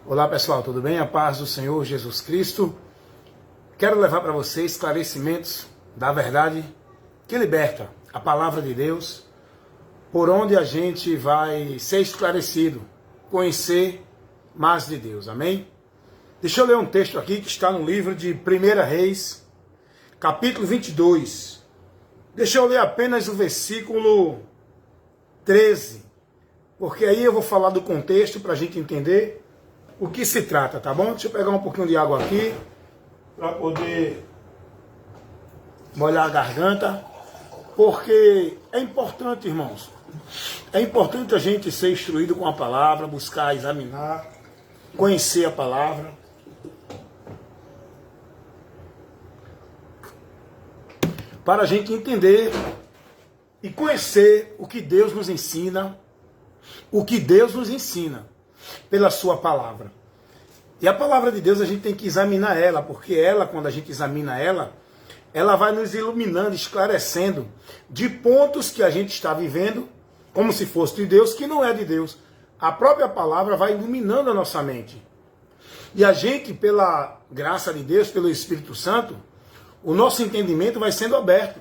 Olá pessoal, tudo bem? A paz do Senhor Jesus Cristo. Quero levar para vocês esclarecimentos da verdade que liberta, a palavra de Deus, por onde a gente vai ser esclarecido, conhecer mais de Deus, amém? Deixa eu ler um texto aqui que está no livro de 1 Reis, capítulo 22. Deixa eu ler apenas o versículo 13, porque aí eu vou falar do contexto para a gente entender o que se trata, tá bom? Deixa eu pegar um pouquinho de água aqui para poder molhar a garganta, porque é importante, irmãos. É importante a gente ser instruído com a palavra, buscar, examinar, conhecer a palavra. Para a gente entender e conhecer o que Deus nos ensina, pela sua palavra. E a palavra de Deus a gente tem que examinar ela, porque ela, quando a gente examina ela vai nos iluminando, esclarecendo de pontos que a gente está vivendo, como se fosse de Deus, que não é de Deus. A própria palavra vai iluminando a nossa mente. E a gente, pela graça de Deus, pelo Espírito Santo, o nosso entendimento vai sendo aberto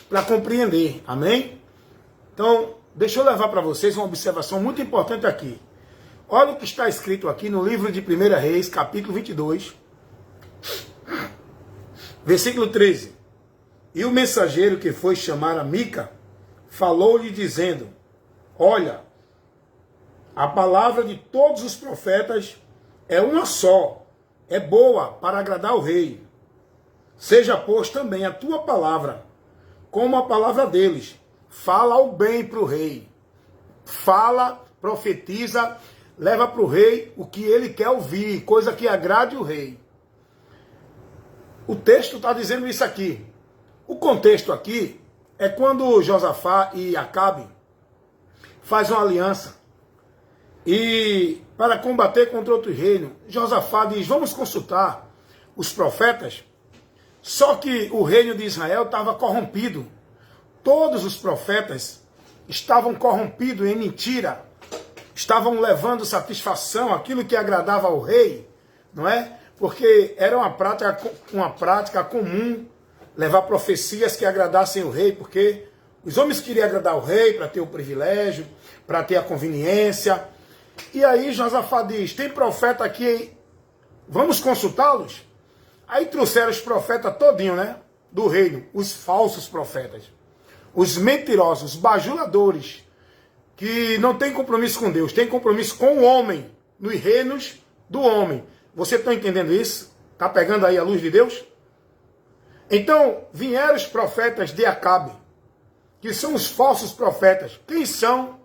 para compreender. Amém? Então, deixa eu levar para vocês uma observação muito importante aqui. Olha o que está escrito aqui no livro de 1 Reis, capítulo 22, versículo 13. E o mensageiro que foi chamar a Mica, falou-lhe dizendo: olha, a palavra de todos os profetas é uma só, é boa para agradar o rei. Seja, pois, também a tua palavra, como a palavra deles. Fala o bem para o rei. Fala, profetiza, leva para o rei o que ele quer ouvir, coisa que agrade o rei. O texto está dizendo isso aqui. O contexto aqui é quando Josafá e Acabe fazem uma aliança. E para combater contra outro reino, Josafá diz: vamos consultar os profetas. Só que o reino de Israel estava corrompido. Todos os profetas estavam corrompidos em mentira. Estavam levando satisfação àquilo que agradava ao rei, não é? Porque era uma prática comum levar profecias que agradassem o rei, porque os homens queriam agradar o rei para ter o privilégio, para ter a conveniência. E aí Josafá diz: tem profeta aqui, vamos consultá-los? Aí trouxeram os profetas todinho, né? Do reino, os falsos profetas, os mentirosos, os bajuladores, que não tem compromisso com Deus, tem compromisso com o homem, nos reinos do homem. Você está entendendo isso? Está pegando aí a luz de Deus? Então, vieram os profetas de Acabe, que são os falsos profetas. Quem são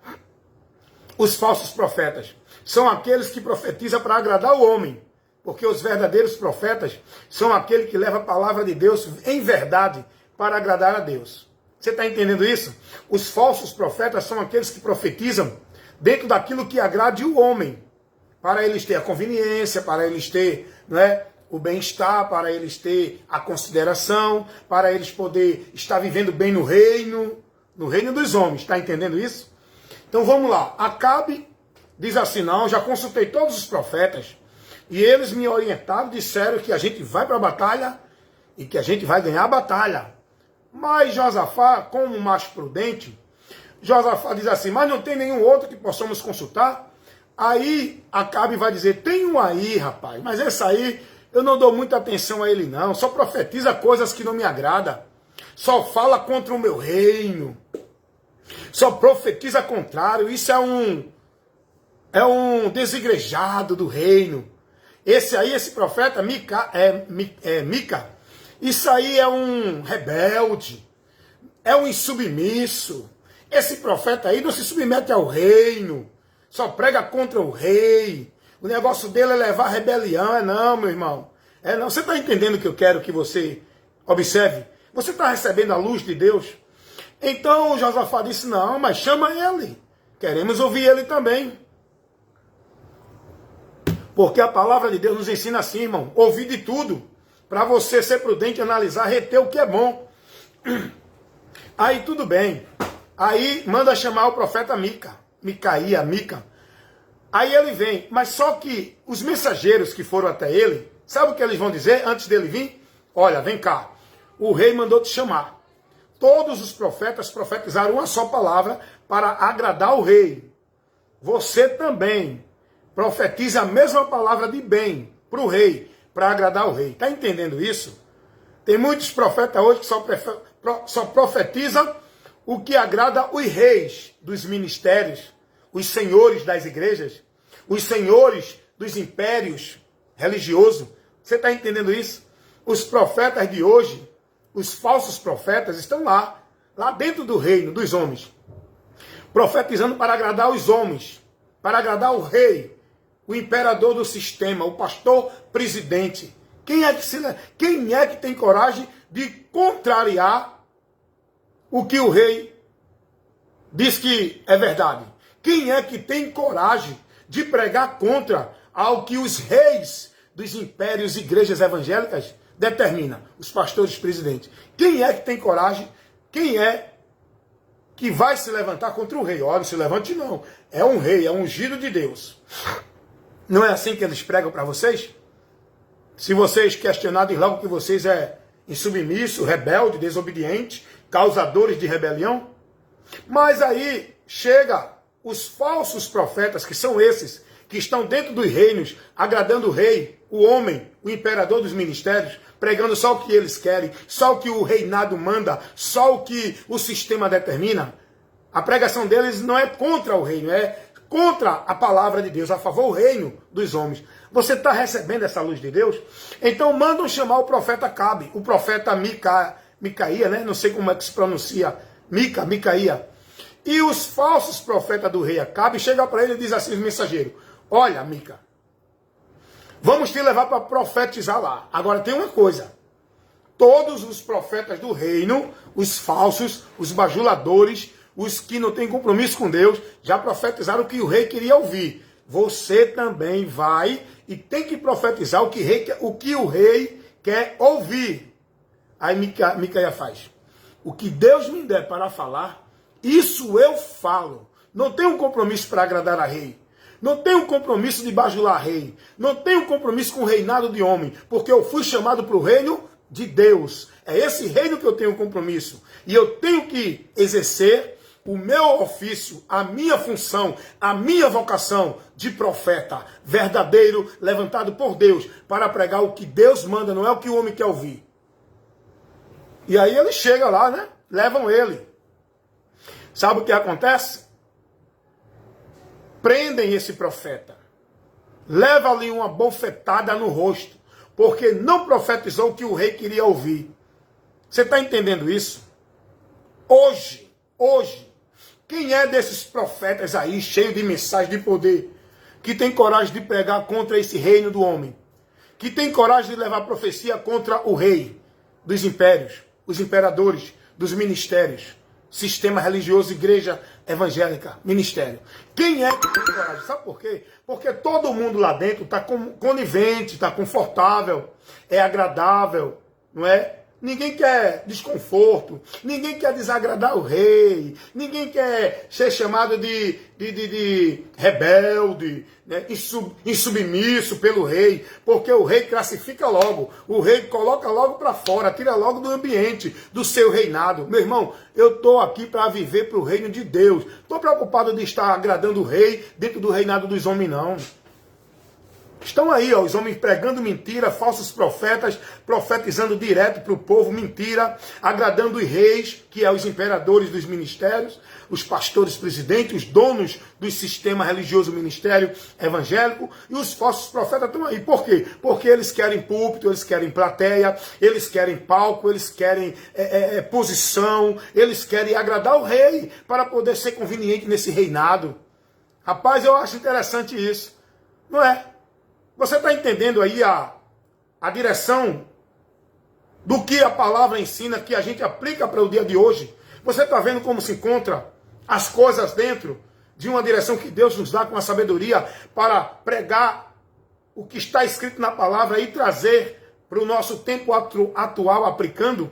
os falsos profetas? São aqueles que profetizam para agradar o homem, porque os verdadeiros profetas são aqueles que levam a palavra de Deus em verdade para agradar a Deus. Você está entendendo isso? Os falsos profetas são aqueles que profetizam dentro daquilo que agrade o homem, para eles ter a conveniência, para eles ter, né, o bem-estar, para eles ter a consideração, para eles poder estar vivendo bem no reino dos homens. Está entendendo isso? Então vamos lá. Acabe diz assim: não, já consultei todos os profetas e eles me orientaram, disseram que a gente vai para a batalha e que a gente vai ganhar a batalha. Mas Josafá, como um macho prudente, Josafá diz assim: mas não tem nenhum outro que possamos consultar? Aí Acabe vai dizer: tem um aí, rapaz, mas esse aí eu não dou muita atenção a ele não, só profetiza coisas que não me agradam, só fala contra o meu reino, só profetiza contrário, isso é um desigrejado do reino. Esse aí, esse profeta Mica, isso aí é um rebelde, é um insubmisso. Esse profeta aí não se submete ao reino, só prega contra o rei. O negócio dele é levar rebelião. É não, meu irmão. É não. Você está entendendo o que eu quero que você observe? Você está recebendo a luz de Deus? Então Josafá disse: não, mas chama ele. Queremos ouvir ele também. Porque a palavra de Deus nos ensina assim, irmão: ouvir de tudo, para você ser prudente, analisar, reter o que é bom. Aí tudo bem. Aí manda chamar o profeta Mica. Aí ele vem, mas só que os mensageiros que foram até ele, sabe o que eles vão dizer antes dele vir? Olha, vem cá, o rei mandou te chamar. Todos os profetas profetizaram uma só palavra para agradar o rei. Você também profetiza a mesma palavra de bem para o rei, para agradar o rei. Está entendendo isso? Tem muitos profetas hoje que só profetizam o que agrada os reis dos ministérios, os senhores das igrejas, os senhores dos impérios religiosos. Você está entendendo isso? Os profetas de hoje, os falsos profetas, estão lá dentro do reino dos homens, profetizando para agradar os homens, para agradar o rei, o imperador do sistema, o pastor presidente. Quem é que tem coragem de contrariar o que o rei diz que é verdade? Quem é que tem coragem de pregar contra ao que os reis dos impérios e igrejas evangélicas determinam? Os pastores presidentes. Quem é que tem coragem? Quem é que vai se levantar contra o rei? Olha, não se levante não. É um rei, é um ungido de Deus. Não é assim que eles pregam para vocês? Se vocês questionarem logo que vocês é insubmisso, rebelde, desobediente, causadores de rebelião. Mas aí chega os falsos profetas, que são esses, que estão dentro dos reinos, agradando o rei, o homem, o imperador dos ministérios, pregando só o que eles querem, só o que o reinado manda, só o que o sistema determina. A pregação deles não é contra o reino, é contra a palavra de Deus, a favor do reino dos homens. Você está recebendo essa luz de Deus? Então mandam chamar o profeta Acabe, o profeta Micaía, né? Não sei como é que se pronuncia, Micaía. E os falsos profetas do rei Acabe chegam para ele e dizem assim, os mensageiros, olha, Mica, vamos te levar para profetizar lá. Agora tem uma coisa, todos os profetas do reino, os falsos, os bajuladores, os que não têm compromisso com Deus, já profetizaram o que o rei queria ouvir. Você também vai e tem que profetizar o que o rei quer ouvir. Aí Micaía faz, o que Deus me der para falar, isso eu falo. Não tenho um compromisso para agradar a rei. Não tenho um compromisso de bajular rei. Não tenho um compromisso com o reinado de homem. Porque eu fui chamado para o reino de Deus. É esse reino que eu tenho compromisso. E eu tenho que exercer o meu ofício, a minha função, a minha vocação de profeta verdadeiro, levantado por Deus, para pregar o que Deus manda, não é o que o homem quer ouvir. E aí ele chega lá, né? Levam ele. Sabe o que acontece? Prendem esse profeta. Leva-lhe uma bofetada no rosto, porque não profetizou o que o rei queria ouvir. Você está entendendo isso? Hoje, quem é desses profetas aí, cheio de mensagem de poder, que tem coragem de pregar contra esse reino do homem? Que tem coragem de levar profecia contra o rei dos impérios, os imperadores, dos ministérios, sistema religioso, igreja evangélica, ministério. Quem é que tem coragem? Sabe por quê? Porque todo mundo lá dentro está conivente, está confortável, é agradável, não é? Ninguém quer desconforto, ninguém quer desagradar o rei, ninguém quer ser chamado de rebelde, né? Insubmisso pelo rei, porque o rei classifica logo, o rei coloca logo para fora, tira logo do ambiente do seu reinado. Meu irmão, eu estou aqui para viver para o reino de Deus, estou preocupado de estar agradando o rei dentro do reinado dos homens, não. Estão aí, ó, os homens pregando mentira, falsos profetas, profetizando direto para o povo mentira, agradando os reis, que é os imperadores dos ministérios, os pastores presidentes, os donos do sistema religioso ministério evangélico, e os falsos profetas estão aí. Por quê? Porque eles querem púlpito, eles querem plateia, eles querem palco, eles querem posição, eles querem agradar o rei para poder ser conveniente nesse reinado. Rapaz, eu acho interessante isso, não é? Você está entendendo aí a direção do que a palavra ensina, que a gente aplica para o dia de hoje? Você está vendo como se encontra as coisas dentro de uma direção que Deus nos dá com a sabedoria para pregar o que está escrito na palavra e trazer para o nosso tempo atual aplicando?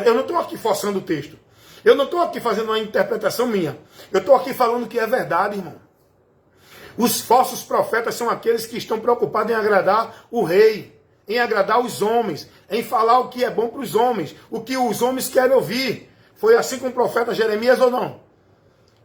Eu não estou aqui forçando o texto. Eu não estou aqui fazendo uma interpretação minha. Eu estou aqui falando que é verdade, irmão. Os falsos profetas são aqueles que estão preocupados em agradar o rei, em agradar os homens, em falar o que é bom para os homens, o que os homens querem ouvir. Foi assim com o profeta Jeremias ou não?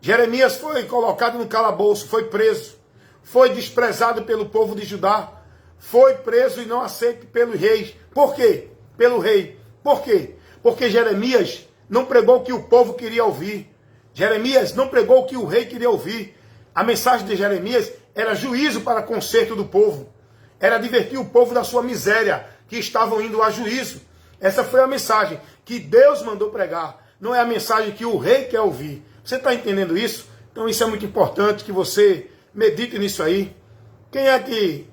Jeremias foi colocado no calabouço, foi preso, foi desprezado pelo povo de Judá, foi preso e não aceito pelos reis. Por quê? Pelo rei. Por quê? Porque Jeremias não pregou o que o povo queria ouvir. Jeremias não pregou o que o rei queria ouvir. A mensagem de Jeremias era juízo para conserto do povo. Era advertir o povo da sua miséria, que estavam indo a juízo. Essa foi a mensagem que Deus mandou pregar. Não é a mensagem que o rei quer ouvir. Você está entendendo isso? Então isso é muito importante que você medite nisso aí. Quem é que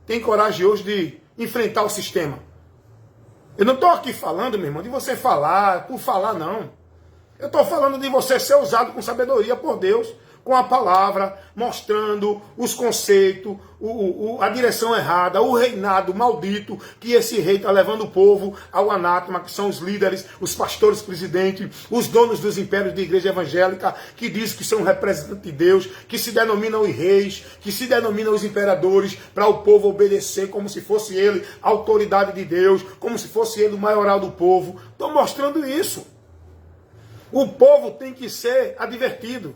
tem coragem hoje de enfrentar o sistema? Eu não estou aqui falando, meu irmão, de você falar, por falar não. Eu estou falando de você ser usado com sabedoria por Deus, com a palavra, mostrando os conceitos, a direção errada, o reinado maldito que esse rei está levando o povo ao anátema, que são os líderes, os pastores presidentes, os donos dos impérios de igreja evangélica, que diz que são representantes de Deus, que se denominam os reis, que se denominam os imperadores, para o povo obedecer como se fosse ele a autoridade de Deus, como se fosse ele o maioral do povo. Estou mostrando isso. O povo tem que ser advertido.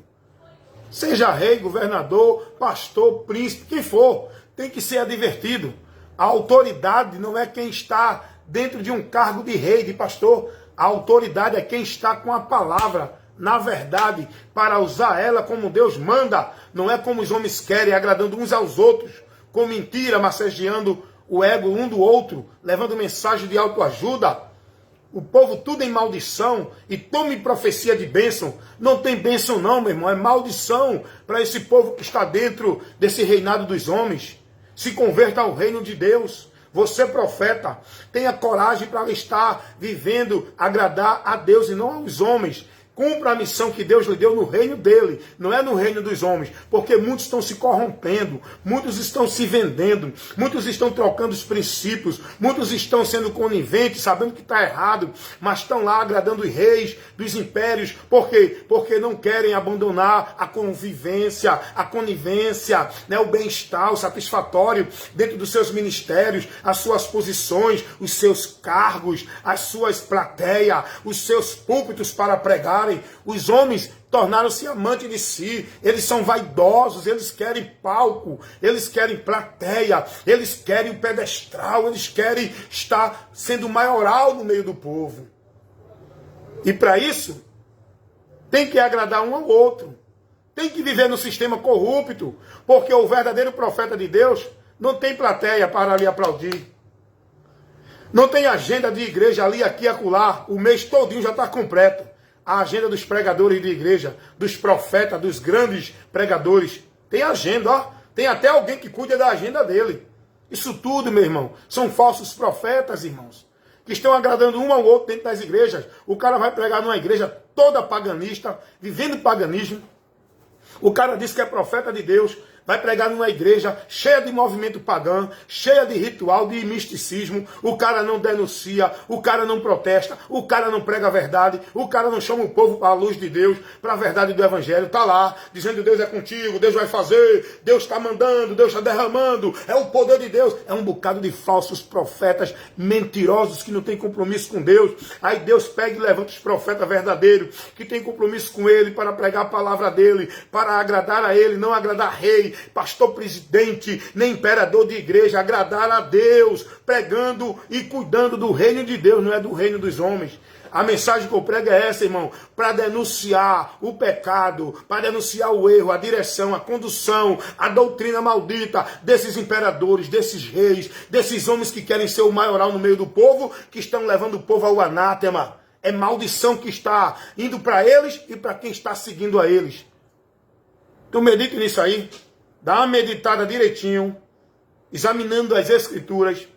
Seja rei, governador, pastor, príncipe, quem for, tem que ser advertido. A autoridade não é quem está dentro de um cargo de rei, de pastor. A autoridade é quem está com a palavra, na verdade, para usar ela como Deus manda. Não é como os homens querem, agradando uns aos outros, com mentira, massageando o ego um do outro, levando mensagem de autoajuda. O povo tudo em maldição e tome profecia de bênção. Não tem bênção não, meu irmão. É maldição para esse povo que está dentro desse reinado dos homens. Se converta ao reino de Deus. Você, profeta, tenha coragem para estar vivendo, agradar a Deus e não aos homens. Cumpra a missão que Deus lhe deu no reino dele, não é no reino dos homens, porque muitos estão se corrompendo, muitos estão se vendendo, muitos estão trocando os princípios, muitos estão sendo coniventes, sabendo que está errado, mas estão lá agradando os reis dos impérios. Por quê? Porque não querem abandonar a convivência, a conivência, né, o bem-estar, o satisfatório dentro dos seus ministérios, as suas posições, os seus cargos, as suas plateias, os seus púlpitos para pregar. Os homens tornaram-se amantes de si, eles são vaidosos, eles querem palco, eles querem plateia, eles querem o pedestral, eles querem estar sendo maioral no meio do povo. E para isso, tem que agradar um ao outro, tem que viver no sistema corrupto, porque o verdadeiro profeta de Deus não tem plateia para lhe aplaudir. Não tem agenda de igreja ali, aqui, acolá, o mês todinho já está completo. A agenda dos pregadores de igreja, dos profetas, dos grandes pregadores. Tem agenda, ó. Tem até alguém que cuida da agenda dele. Isso tudo, meu irmão, são falsos profetas, irmãos, que estão agradando um ao outro dentro das igrejas. O cara vai pregar numa igreja toda paganista, vivendo paganismo. O cara diz que é profeta de Deus, vai pregar numa igreja cheia de movimento pagão, cheia de ritual, de misticismo. O cara não denuncia, o cara não protesta, o cara não prega a verdade, o cara não chama o povo para a luz de Deus, para a verdade do evangelho. Está lá, dizendo Deus é contigo, Deus vai fazer, Deus está mandando, Deus está derramando, é o poder de Deus. É um bocado de falsos profetas mentirosos que não têm compromisso com Deus. Aí Deus pega e levanta os profetas verdadeiros, que têm compromisso com Ele, para pregar a palavra dEle, para agradar a Ele, não agradar rei, pastor presidente, nem imperador de igreja, agradar a Deus, pregando e cuidando do reino de Deus, não é do reino dos homens. A mensagem que eu prego é essa, irmão, para denunciar o pecado, para denunciar o erro, a direção, a condução, a doutrina maldita desses imperadores, desses reis, desses homens que querem ser o maioral no meio do povo, que estão levando o povo ao anátema. É maldição que está indo para eles e para quem está seguindo a eles. Então medite nisso aí. Dá uma meditada direitinho, examinando as escrituras,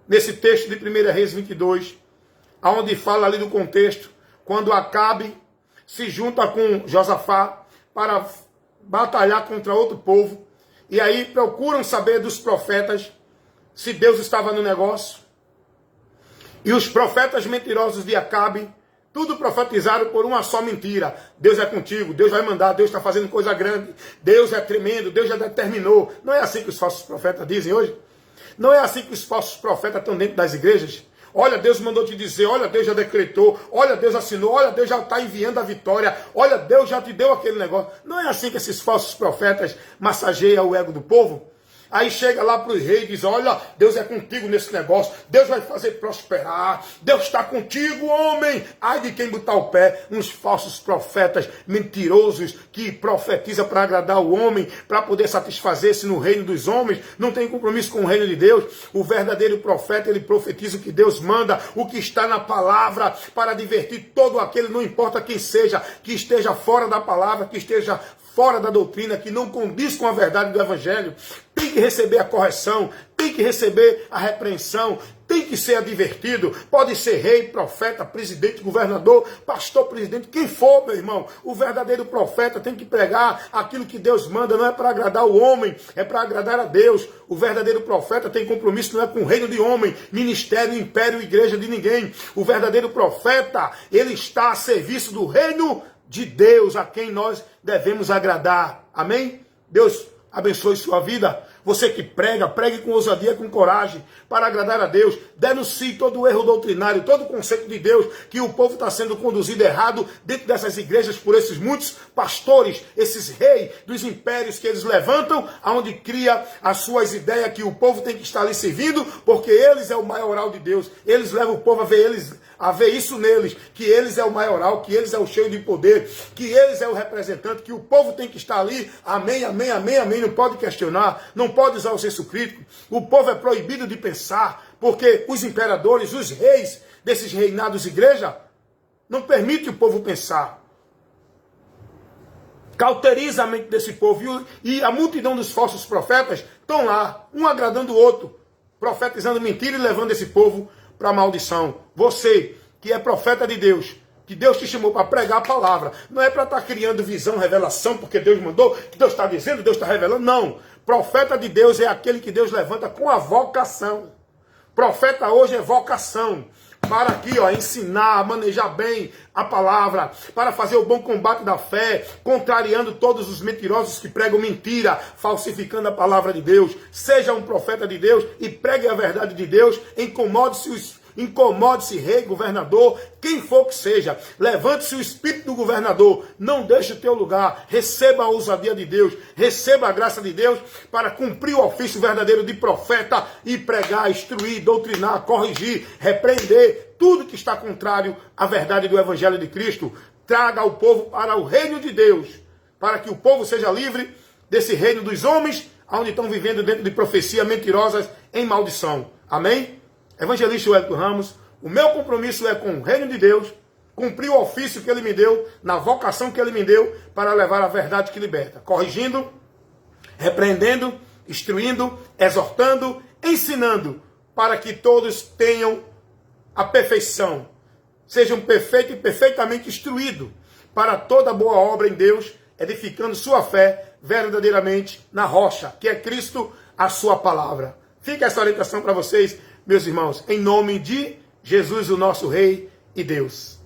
nesse texto de 1 Reis 22, onde fala ali do contexto, quando Acabe se junta com Josafá para batalhar contra outro povo, e aí procuram saber dos profetas se Deus estava no negócio. E os profetas mentirosos de Acabe Tudo profetizaram por uma só mentira. Deus é contigo, Deus vai mandar, Deus está fazendo coisa grande, Deus é tremendo, Deus já determinou. Não é assim que os falsos profetas dizem hoje? Não é assim que os falsos profetas estão dentro das igrejas? Olha, Deus mandou te dizer, olha, Deus já decretou, olha, Deus assinou, olha, Deus já está enviando a vitória, olha, Deus já te deu aquele negócio. Não é assim que esses falsos profetas massageiam o ego do povo? Aí chega lá para os reis e diz, olha, Deus é contigo nesse negócio, Deus vai fazer prosperar, Deus está contigo, homem. Ai de quem botar o pé, uns falsos profetas mentirosos que profetizam para agradar o homem, para poder satisfazer-se no reino dos homens, não tem compromisso com o reino de Deus. O verdadeiro profeta, ele profetiza o que Deus manda, o que está na palavra, para divertir todo aquele, não importa quem seja, que esteja fora da palavra, que esteja fora da doutrina, que não condiz com a verdade do evangelho. Tem que receber a correção, tem que receber a repreensão, tem que ser advertido. Pode ser rei, profeta, presidente, governador, pastor, presidente, quem for, meu irmão. O verdadeiro profeta tem que pregar aquilo que Deus manda, não é para agradar o homem, é para agradar a Deus. O verdadeiro profeta tem compromisso, não é com o reino de homem, ministério, império, igreja de ninguém. O verdadeiro profeta, ele está a serviço do reino de Deus, a quem nós devemos agradar. Amém? Deus abençoe sua vida. Você que prega, pregue com ousadia, com coragem, para agradar a Deus. Denuncie todo o erro doutrinário, todo o conceito de Deus, que o povo está sendo conduzido errado dentro dessas igrejas por esses muitos pastores, esses reis dos impérios que eles levantam, aonde cria as suas ideias que o povo tem que estar ali servindo, porque eles é o maioral de Deus. Eles levam o povo a ver isso neles, que eles é o maioral, que eles é o cheio de poder, que eles é o representante, que o povo tem que estar ali. Amém, amém, amém, amém. Não pode questionar, não pode usar o senso crítico. O povo é proibido de pensar, porque os imperadores, os reis desses reinados de igreja, não permitem o povo pensar. Cauteriza a mente desse povo. E a multidão dos falsos profetas estão lá, um agradando o outro, profetizando mentira e levando esse povo para a maldição. Você que é profeta de Deus, que Deus te chamou para pregar a palavra, não é para estar criando visão, revelação, porque Deus mandou, que Deus está dizendo, Deus está revelando, não. Profeta de Deus é aquele que Deus levanta com a vocação. Profeta hoje é vocação, para aqui, ó, ensinar, manejar bem a palavra, para fazer o bom combate da fé, contrariando todos os mentirosos que pregam mentira, falsificando a palavra de Deus. Seja um profeta de Deus e pregue a verdade de Deus. Incomode-se rei, governador, quem for que seja. Levante-se o espírito do governador. Não deixe o teu lugar. Receba a ousadia de Deus. Receba a graça de Deus para cumprir o ofício verdadeiro de profeta e pregar, instruir, doutrinar, corrigir, repreender tudo que está contrário à verdade do evangelho de Cristo. Traga o povo para o reino de Deus, para que o povo seja livre desse reino dos homens, onde estão vivendo dentro de profecias mentirosas em maldição. Amém? Evangelista Wellington Ramos, o meu compromisso é com o reino de Deus, cumprir o ofício que ele me deu, na vocação que ele me deu, para levar a verdade que liberta, corrigindo, repreendendo, instruindo, exortando, ensinando, para que todos tenham a perfeição, sejam perfeitos e perfeitamente instruídos para toda boa obra em Deus, edificando sua fé verdadeiramente na rocha, que é Cristo, a sua palavra. Fica essa orientação para vocês, meus irmãos, em nome de Jesus, o nosso Rei e Deus.